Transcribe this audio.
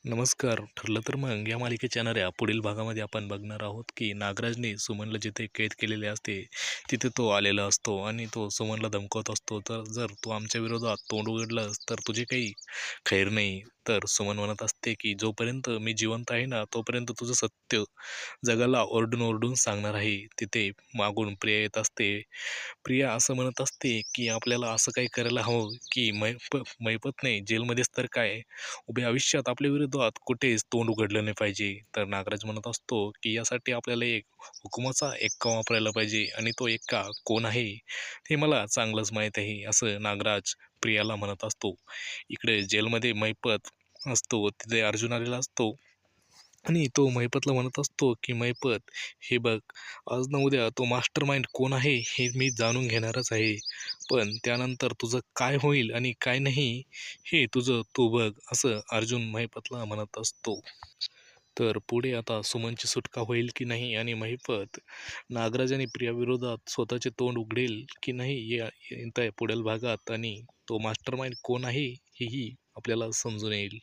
नमस्कार. ठरलं तर मग या मालिकेच्या येणाऱ्या पुढील भागामध्ये आपण बघणार आहोत, की नागराजने सुमनला जिथे कैद केलेले असते, तिथे तो आलेला असतो आणि तो सुमनला धमकावत असतो. तर जर तू आमच्या विरोधात तोंड उघडलंस, तर तुझे काही खैर नाही. तर सुमन म्हणत असते, की जोपर्यंत मी जिवंत आहे ना, तोपर्यंत तुझं सत्य जगाला ओरडून-ओरडून सांगणार आहे. तिथे मागून प्रिया येत असते. प्रिया असं म्हणत असते, की आपल्याला असं काही करायला हवं, की मैपत नाही जेलमध्येच तर काय, उभ्या आयुष्यात आपल्या विरोधात कुठेच तोंड उघडलं नाही पाहिजे. तर नागराज म्हणत असतो, की यासाठी आपल्याला एक हुकुमाचा एक्का वापरायला पाहिजे आणि तो एक्का कोण आहे, हे मला चांगलंच माहीत आहे, असं नागराज प्रियाला म्हणत असतो. इकडे जेलमध्ये मैपत असतो, तिथे अर्जुन आलेला असतो आणि तो महिपतला म्हणत असतो, की "महिपत, हे बघ, आज ना उद्या तो मास्टर माइंड कोण आहे, हे मी जाणून घेणारच आहे. पण त्यानंतर तुझं काय होईल आणि काय नाही, हे तुझं तू बघ," असं अर्जुन महिपतला म्हणत असतो. तर पुढे आता सुमनची सुटका होईल की नाही आणि महिपत नागराज आणि प्रियाविरोधात स्वतःचे तोंड उघडेल की नाही, या येत्या पुढील भागात आणि तो मास्टर माइंड कोण आहे, हेही आपल्याला समजून येईल.